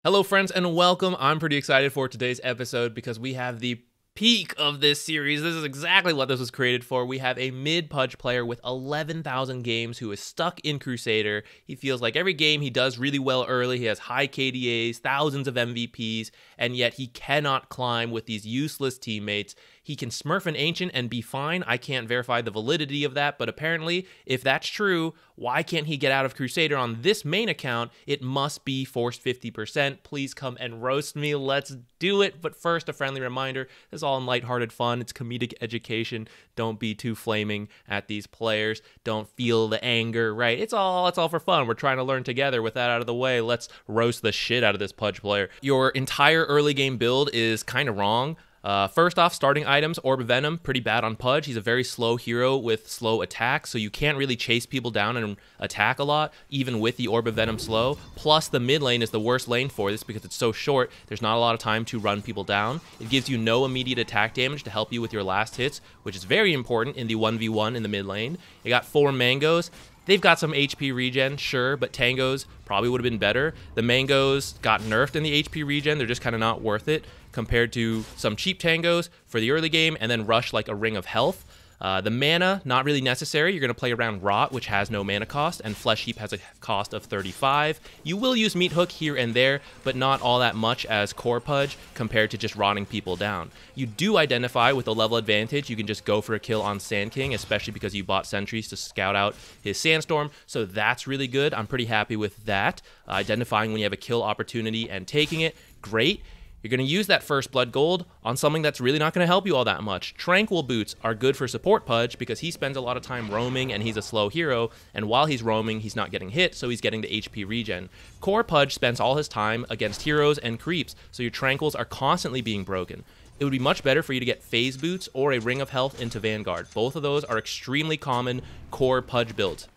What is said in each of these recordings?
Hello friends and welcome. I'm pretty excited for today's episode because we have the peak of this series. This is exactly what this was created for. We have a mid-pudge player with 11,000 games who is stuck in Crusader. He feels like every game he does really well early. He has high KDAs, thousands of MVPs, and yet he cannot climb with these useless teammates. He can smurf an ancient and be fine. I can't verify the validity of that, but apparently, if that's true, why can't he get out of Crusader on this main account? It must be forced 50%. Please come and roast me. Let's do it. But first, a friendly reminder, this is all in lighthearted fun. It's comedic education. Don't be too flaming at these players. Don't feel the anger, right? It's all for fun. We're trying to learn together. With that out of the way, let's roast the shit out of this pudge player. Your entire early game build is kind of wrong. First off, starting items, Orb of Venom, pretty bad on Pudge. He's a very slow hero with slow attack, so you can't really chase people down and attack a lot, even with the Orb of Venom slow. Plus, the mid lane is the worst lane for this because it's so short, there's not a lot of time to run people down. It gives you no immediate attack damage to help you with your last hits, which is very important in the 1v1 in the mid lane. You got 4 mangoes. They've got some HP regen, sure, but tangos probably would have been better. The mangoes got nerfed in the HP regen. They're just kind of not worth it compared to some cheap tangos for the early game and then rush like a ring of health. The mana, not really necessary. You're going to play around Rot, which has no mana cost, and Flesh Heap has a cost of 35. You will use Meat Hook here and there, but not all that much as Core Pudge compared to just rotting people down. You do identify with a level advantage. You can just go for a kill on Sand King, especially because you bought sentries to scout out his Sandstorm, so that's really good. I'm pretty happy with that. Identifying when you have a kill opportunity and taking it, great. You're going to use that first blood gold on something that's really not going to help you all that much. Tranquil Boots are good for support Pudge because he spends a lot of time roaming and he's a slow hero, and while he's roaming, he's not getting hit, so he's getting the HP regen. Core Pudge spends all his time against heroes and creeps, so your Tranquils are constantly being broken. It would be much better for you to get Phase Boots or a Ring of Health into Vanguard. Both of those are extremely common core Pudge builds.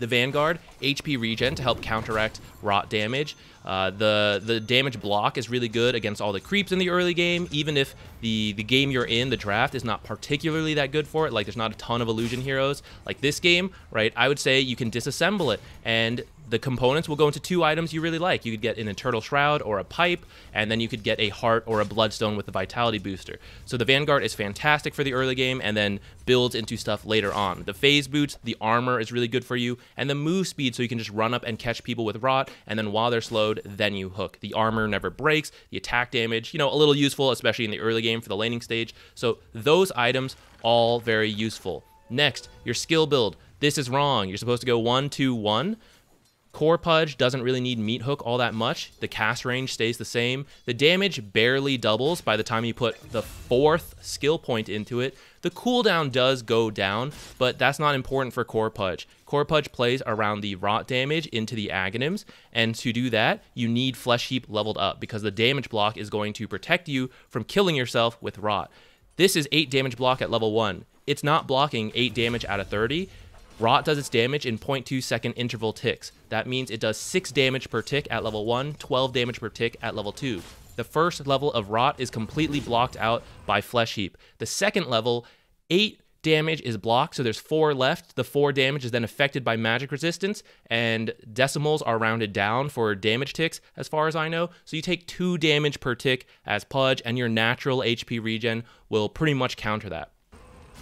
The Vanguard, HP regen to help counteract rot damage. The damage block is really good against all the creeps in the early game, even if the game you're in, the draft, is not particularly that good for it. Like, there's not a ton of illusion heroes. Like this game, right, I would say you can disassemble it, and the components will go into 2 items you really like. You could get an Eternal Shroud or a Pipe, and then you could get a Heart or a Bloodstone with the Vitality Booster. So the Vanguard is fantastic for the early game and then builds into stuff later on. The Phase Boots, the armor is really good for you, and the move speed so you can just run up and catch people with Rot, and then while they're slowed, then you hook. The armor never breaks, the attack damage, a little useful, especially in the early game for the laning stage. So those items, all very useful. Next, your skill build. This is wrong. You're supposed to go 1-2-1. Core Pudge doesn't really need Meat Hook all that much. The cast range stays the same. The damage barely doubles by the time you put the 4th skill point into it. The cooldown does go down, but that's not important for Core Pudge. Core Pudge plays around the rot damage into the Aghanims, and to do that, you need Flesh Heap leveled up because the damage block is going to protect you from killing yourself with rot. This is 8 damage block at level 1. It's not blocking 8 damage out of 30. Rot does its damage in 0.2 second interval ticks. That means it does 6 damage per tick at level 1, 12 damage per tick at level 2. The first level of Rot is completely blocked out by Flesh Heap. The second level, 8 damage is blocked, so there's 4 left. The 4 damage is then affected by magic resistance, and decimals are rounded down for damage ticks, as far as I know. So you take 2 damage per tick as Pudge, and your natural HP regen will pretty much counter that.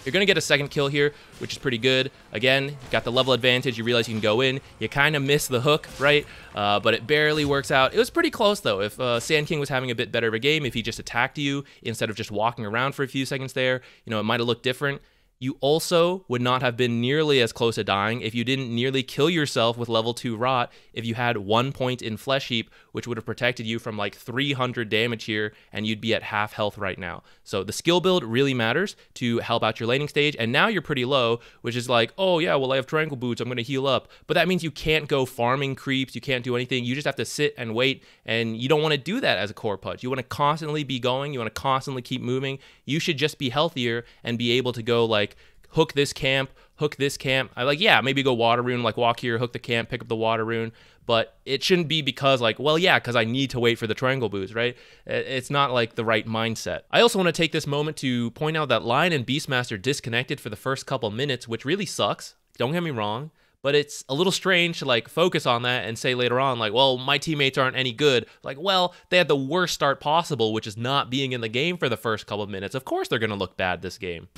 You're going to get a second kill here, which is pretty good. Again, you got the level advantage. You realize you can go in. You kind of miss the hook, right? But it barely works out. It was pretty close, though. If Sand King was having a bit better of a game, if he just attacked you instead of just walking around for a few seconds there, it might have looked different. You also would not have been nearly as close to dying if you didn't nearly kill yourself with level 2 Rot if you had 1 point in Flesh Heap, which would have protected you from like 300 damage here, and you'd be at half health right now. So the skill build really matters to help out your laning stage, and now you're pretty low, which is like, oh yeah, well I have Tranquil Boots, I'm going to heal up. But that means you can't go farming creeps, you can't do anything, you just have to sit and wait, and you don't want to do that as a core Pudge. You want to constantly be going, you want to constantly keep moving. You should just be healthier and be able to go like, hook this camp, hook this camp. Yeah, maybe go water rune, like walk here, hook the camp, pick up the water rune. But it shouldn't be because because I need to wait for the Tranquil Boots, right? It's not like the right mindset. I also want to take this moment to point out that Lion and Beastmaster disconnected for the first couple minutes, which really sucks. Don't get me wrong. But it's a little strange to like focus on that and say later on, like, well, my teammates aren't any good. Like, well, they had the worst start possible, which is not being in the game for the first couple of minutes. Of course they're going to look bad this game.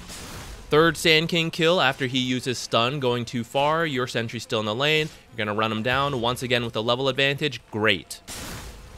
Third Sand King kill after he uses stun going too far. Your sentry's still in the lane. You're going to run him down once again with a level advantage. Great.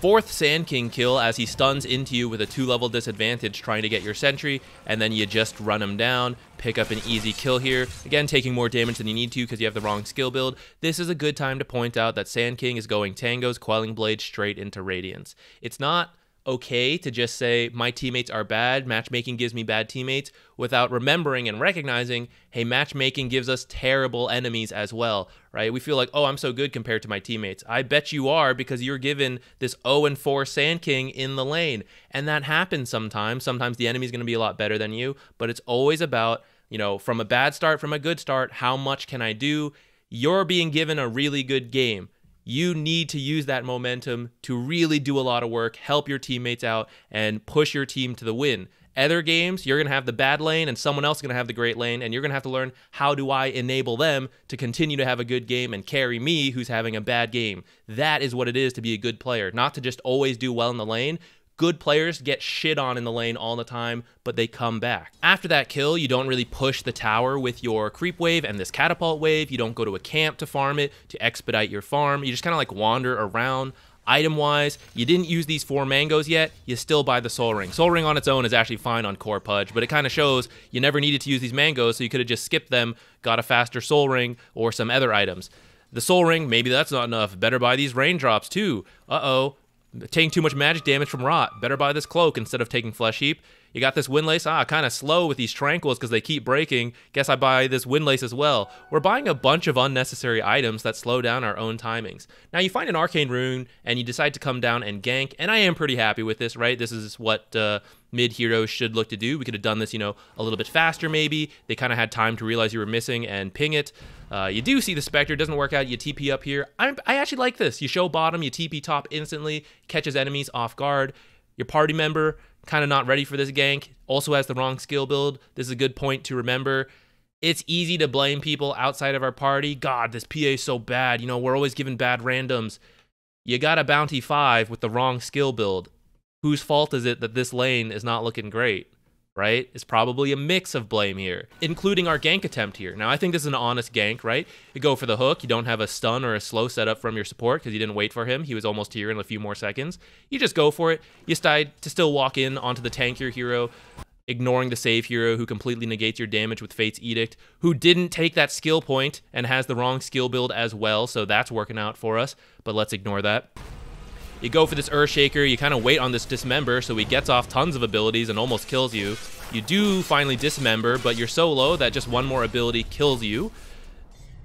Fourth Sand King kill as he stuns into you with a 2-level disadvantage trying to get your sentry, and then you just run him down, pick up an easy kill here. Again, taking more damage than you need to because you have the wrong skill build. This is a good time to point out that Sand King is going Tango's Quelling Blade straight into Radiance. It's not okay to just say my teammates are bad, matchmaking gives me bad teammates, without remembering and recognizing, hey, matchmaking gives us terrible enemies as well, right? We feel like, oh, I'm so good compared to my teammates. I bet you are, because you're given this 0-4 Sand King in the lane, and that happens sometimes. Sometimes the enemy's going to be a lot better than you, but it's always about, you know, from a bad start, from a good start, how much can I do? You're being given a really good game. You need to use that momentum to really do a lot of work, help your teammates out, and push your team to the win. Other games, you're going to have the bad lane and someone else is going to have the great lane, and you're going to have to learn how do I enable them to continue to have a good game and carry me who's having a bad game. That is what it is to be a good player, not to just always do well in the lane. Good players get shit on in the lane all the time, but they come back. After that kill, you don't really push the tower with your creep wave and this catapult wave. You don't go to a camp to farm it, to expedite your farm. You just kind of like wander around. Item-wise, you didn't use these 4 mangoes yet, you still buy the Soul Ring. Soul Ring on its own is actually fine on Core Pudge, but it kind of shows you never needed to use these mangoes, so you could have just skipped them, got a faster Soul Ring, or some other items. The Soul Ring, maybe that's not enough. Better buy these raindrops too. Uh-oh. Taking too much magic damage from Rot. Better buy this cloak instead of taking Flesh Heap. You got this Windlace. Kind of slow with these Tranquils because they keep breaking. Guess I buy this Windlace as well. We're buying a bunch of unnecessary items that slow down our own timings. Now you find an Arcane Rune and you decide to come down and gank, and I am pretty happy with this, right? This is what mid heroes should look to do. We could have done this, you know, a little bit faster maybe. They kind of had time to realize you were missing and ping it. You do see the Spectre, doesn't work out, you TP up here. I actually like this. You show bottom, you TP top instantly, catches enemies off guard. Your party member, kind of not ready for this gank, also has the wrong skill build. This is a good point to remember. It's easy to blame people outside of our party. God, this PA is so bad. You know, we're always given bad randoms. You got a bounty 5 with the wrong skill build. Whose fault is it that this lane is not looking great? Right? It's probably a mix of blame here, including our gank attempt here. Now, I think this is an honest gank, right? You go for the hook, you don't have a stun or a slow setup from your support because you didn't wait for him. He was almost here in a few more seconds. You just go for it. You decide to still walk in onto the tankier hero, ignoring the save hero who completely negates your damage with Fate's Edict, who didn't take that skill point and has the wrong skill build as well, so that's working out for us, but let's ignore that. You go for this Earthshaker, you kind of wait on this Dismember, so he gets off tons of abilities and almost kills you. You do finally Dismember, but you're so low that just one more ability kills you.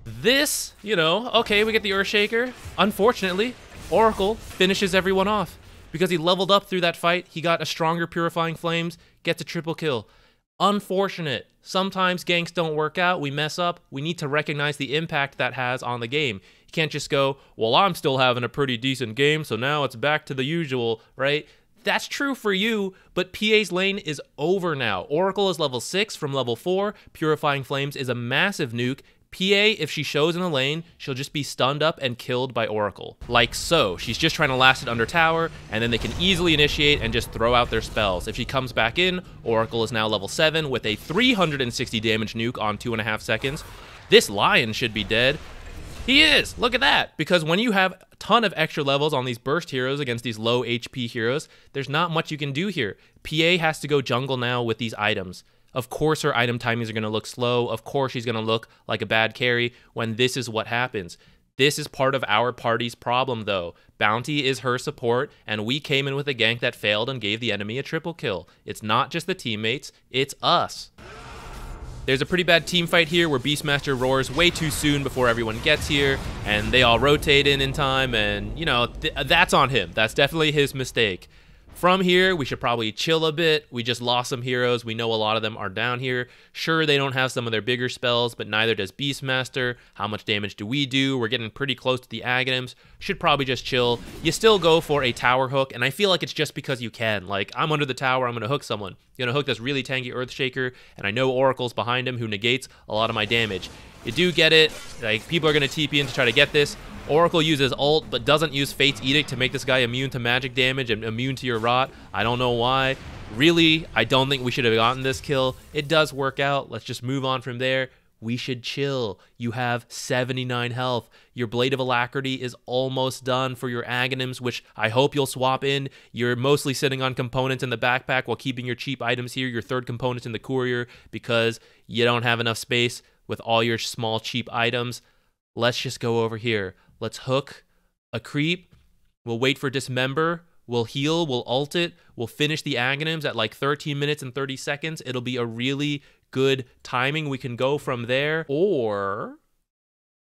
This, you know, okay, we get the Earthshaker. Unfortunately, Oracle finishes everyone off. Because he leveled up through that fight, he got a stronger Purifying Flames, gets a triple kill. Unfortunate. Sometimes ganks don't work out, we mess up, we need to recognize the impact that has on the game. You can't just go, well, I'm still having a pretty decent game, so now it's back to the usual, right? That's true for you, but PA's lane is over now. Oracle is level 6 from level 4, Purifying Flames is a massive nuke. PA, if she shows in the lane, she'll just be stunned up and killed by Oracle. Like so. She's just trying to last it under tower, and then they can easily initiate and just throw out their spells. If she comes back in, Oracle is now level 7 with a 360 damage nuke on 2.5 seconds. This Lion should be dead. He is! Look at that! Because when you have a ton of extra levels on these burst heroes against these low HP heroes, there's not much you can do here. PA has to go jungle now with these items. Of course her item timings are going to look slow. Of course she's going to look like a bad carry when this is what happens. This is part of our party's problem though. Bounty is her support, and we came in with a gank that failed and gave the enemy a triple kill. It's not just the teammates, it's us. There's a pretty bad team fight here where Beastmaster roars way too soon before everyone gets here, and they all rotate in time, and, you know, that's on him. That's definitely his mistake. From here, we should probably chill a bit. We just lost some heroes. We know a lot of them are down here. Sure, they don't have some of their bigger spells, but neither does Beastmaster. How much damage do we do? We're getting pretty close to the Aghanims. Should probably just chill. You still go for a tower hook, and I feel like it's just because you can. Like, I'm under the tower, I'm going to hook someone. You're going to hook this really tanky Earthshaker, and I know Oracle's behind him who negates a lot of my damage. You do get it. Like, people are going to TP in to try to get this. Oracle uses ult, but doesn't use Fate's Edict to make this guy immune to magic damage and immune to your rot. I don't know why. Really, I don't think we should have gotten this kill. It does work out. Let's just move on from there. We should chill. You have 79 health. Your Blade of Alacrity is almost done for your Aghanims, which I hope you'll swap in. You're mostly sitting on components in the backpack while keeping your cheap items here, your third components in the courier, because you don't have enough space with all your small cheap items. Let's just go over here. Let's hook a creep. We'll wait for Dismember. We'll heal. We'll ult it. We'll finish the Aghanims at like 13 minutes and 30 seconds. It'll be a really good timing. We can go from there, or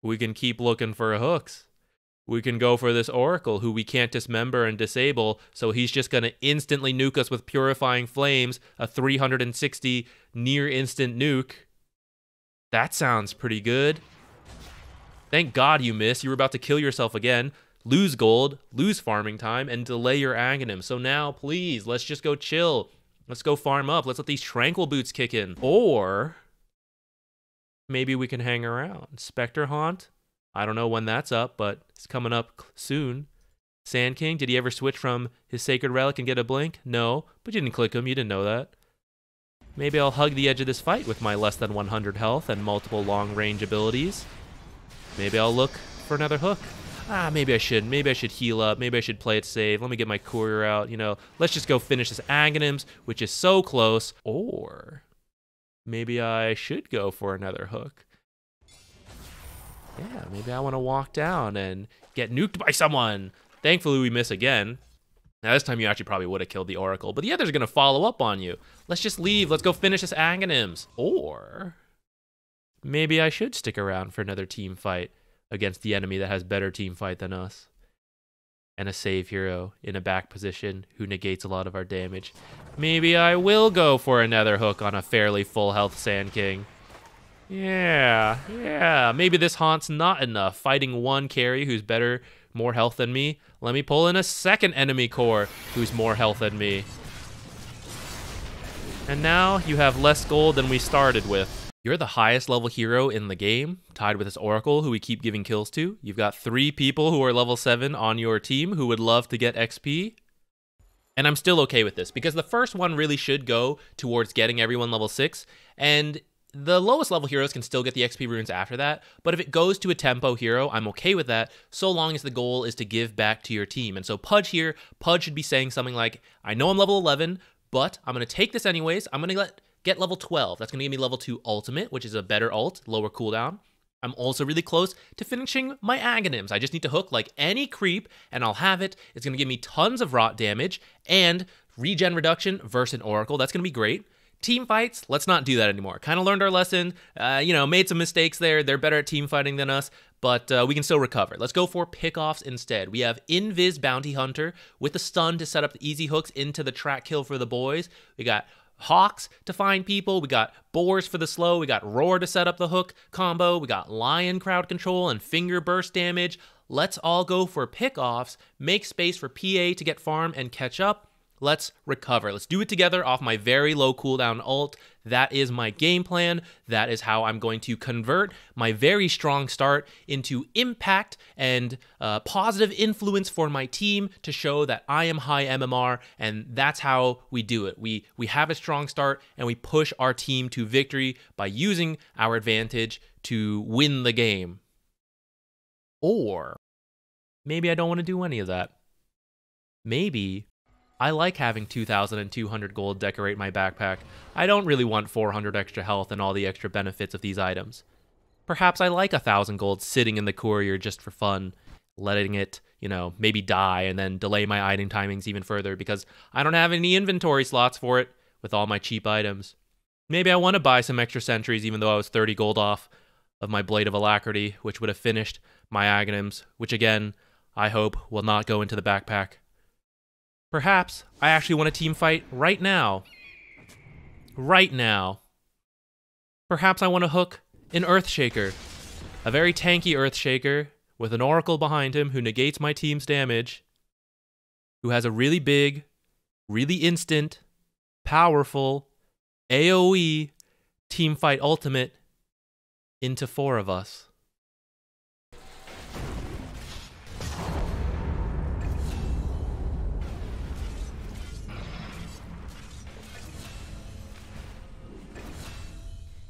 we can keep looking for hooks. We can go for this Oracle, who we can't dismember and disable, so he's just going to instantly nuke us with Purifying Flames, a 360 near instant nuke. That sounds pretty good. Thank God you missed. You were about to kill yourself again, lose gold, lose farming time, and delay your Aghanim. So now, please, let's just go chill. Let's go farm up. Let's let these Tranquil Boots kick in. Or maybe we can hang around. Spectre Haunt? I don't know when that's up, but it's coming up soon. Sand King, did he ever switch from his Sacred Relic and get a blink? No, but you didn't click him. You didn't know that. Maybe I'll hug the edge of this fight with my less than 100 health and multiple long-range abilities. Maybe I'll look for another hook. Maybe I should. Maybe I should heal up. Maybe I should play it safe. Let me get my courier out. You know, let's just go finish this Aghanims, which is so close. Or maybe I should go for another hook. Yeah, maybe I want to walk down and get nuked by someone. Thankfully, we miss again. Now, this time you actually probably would have killed the Oracle, but the others are going to follow up on you. Let's just leave. Let's go finish this Aghanims. Or maybe I should stick around for another team fight against the enemy that has better team fight than us. And a save hero in a back position who negates a lot of our damage. Maybe I will go for another hook on a fairly full health Sand King. Yeah. Maybe this Haunt's not enough. Fighting one carry who's better, more health than me. Let me pull in a second enemy core who's more health than me. And now you have less gold than we started with. You're the highest level hero in the game, tied with this Oracle who we keep giving kills to. You've got 3 people who are level 7 on your team who would love to get XP. And I'm still okay with this, because the first one really should go towards getting everyone level 6, and the lowest level heroes can still get the XP runes after that, but if it goes to a tempo hero, I'm okay with that, so long as the goal is to give back to your team. And so Pudge here, Pudge should be saying something like, I know I'm level 11, but I'm going to take this anyways. I'm going to get level 12. That's going to give me level 2 ultimate, which is a better ult, lower cooldown. I'm also really close to finishing my Aghanims. I just need to hook like any creep, and I'll have it. It's going to give me tons of rot damage and regen reduction versus an Oracle. That's going to be great. Team fights, let's not do that anymore. Kind of learned our lesson, made some mistakes there. They're better at team fighting than us, but we can still recover. Let's go for pick-offs instead. We have Invis Bounty Hunter with the stun to set up the easy hooks into the track kill for the boys. We got Hawks to find people. We got Boars for the slow. We got Roar to set up the hook combo. We got Lion crowd control and finger burst damage. Let's all go for pick-offs, make space for PA to get farm and catch up. Let's recover. Let's do it together off my very low cooldown ult. That is my game plan. That is how I'm going to convert my very strong start into impact and positive influence for my team to show that I am high MMR, and that's how we do it. We have a strong start, and we push our team to victory by using our advantage to win the game. Or maybe I don't want to do any of that. Maybe I like having 2,200 gold decorate my backpack. I don't really want 400 extra health and all the extra benefits of these items. Perhaps I like 1,000 gold sitting in the courier just for fun, letting it, maybe die and then delay my item timings even further because I don't have any inventory slots for it with all my cheap items. Maybe I want to buy some extra sentries even though I was 30 gold off of my Blade of Alacrity, which would have finished my Aghanims, which again, I hope will not go into the backpack. Perhaps I actually want a team fight right now. Right now. Perhaps I want to hook an Earthshaker. A very tanky Earthshaker with an Oracle behind him who negates my team's damage. Who has a really big, really instant, powerful, AoE team fight ultimate into 4 of us.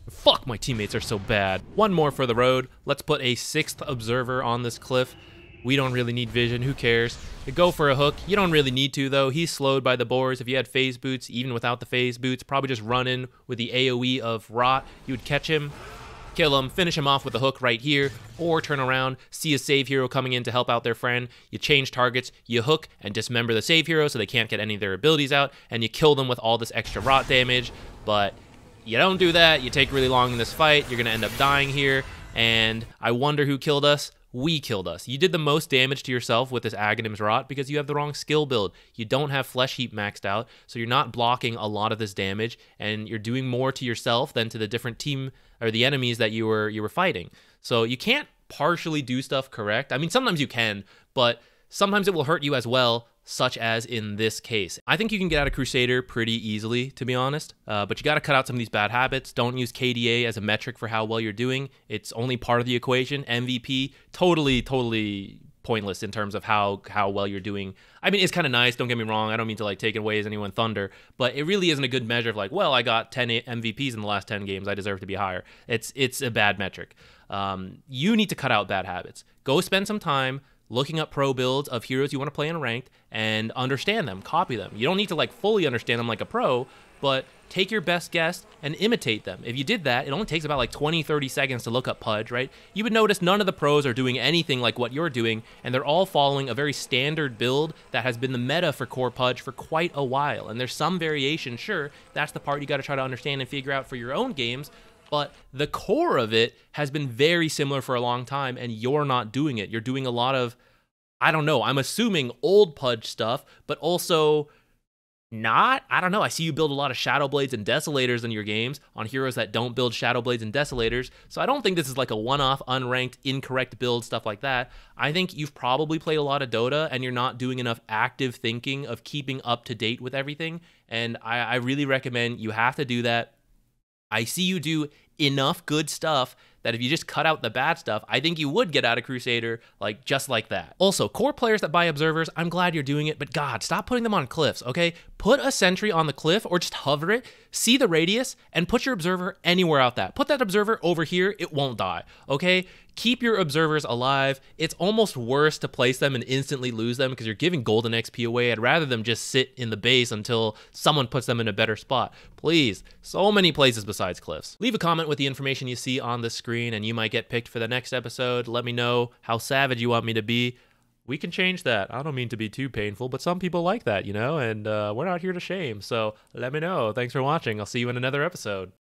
Fuck, my teammates are so bad. One more for the road. Let's put a 6th observer on this cliff. We don't really need vision, who cares? Go for a hook. You don't really need to, though. He's slowed by the boars. If you had phase boots, even without the phase boots, probably just run in with the AoE of Rot. You would catch him, kill him, finish him off with a hook right here, or turn around, see a save hero coming in to help out their friend. You change targets, you hook and dismember the save hero so they can't get any of their abilities out, and you kill them with all this extra Rot damage. But you don't do that, you take really long in this fight, you're gonna end up dying here, and I wonder who killed us. We killed us. You did the most damage to yourself with this Aghanim's Rot because you have the wrong skill build. You don't have Flesh Heap maxed out, so you're not blocking a lot of this damage, and you're doing more to yourself than to the different team or the enemies that you were fighting. So you can't partially do stuff correct. I mean, sometimes you can, but sometimes it will hurt you as well, such as in this case. I think you can get out of Crusader pretty easily, to be honest, but you got to cut out some of these bad habits. Don't use KDA as a metric for how well you're doing. It's only part of the equation. MVP, totally pointless in terms of how well you're doing. I mean, it's kind of nice, don't get me wrong. I don't mean to like take away as anyone thunder, but it really isn't a good measure of like, well, I got 10 MVPs in the last 10 games, I deserve to be higher. It's a bad metric. You need to cut out bad habits. Go spend some time looking up pro builds of heroes you want to play in ranked and understand them, copy them. You don't need to like fully understand them like a pro, but take your best guess and imitate them. If you did that, it only takes about like 20-30 seconds to look up Pudge, right? You would notice none of the pros are doing anything like what you're doing, and they're all following a very standard build that has been the meta for core Pudge for quite a while. And there's some variation, sure, that's the part you got to try to understand and figure out for your own games, but the core of it has been very similar for a long time, and you're not doing it. You're doing a lot of, I don't know, I'm assuming old Pudge stuff, but also not. I don't know. I see you build a lot of Shadow Blades and Desolators in your games on heroes that don't build Shadow Blades and Desolators, so I don't think this is like a one-off, unranked, incorrect build, stuff like that. I think you've probably played a lot of Dota, and you're not doing enough active thinking of keeping up to date with everything, and I really recommend you have to do that. I see you do enough good stuff that if you just cut out the bad stuff, I think you would get out of Crusader like just like that. Also, core players that buy observers, I'm glad you're doing it, but God, stop putting them on cliffs, okay? Put a sentry on the cliff or just hover it, see the radius, and put your observer anywhere out that. Put that observer over here, it won't die, okay? Keep your observers alive. It's almost worse to place them and instantly lose them because you're giving golden XP away. I'd rather them just sit in the base until someone puts them in a better spot. Please, so many places besides cliffs. Leave a comment with the information you see on the screen and you might get picked for the next episode. Let me know how savage you want me to be. We can change that. I don't mean to be too painful, but some people like that, you know, and we're not here to shame. So let me know. Thanks for watching. I'll see you in another episode.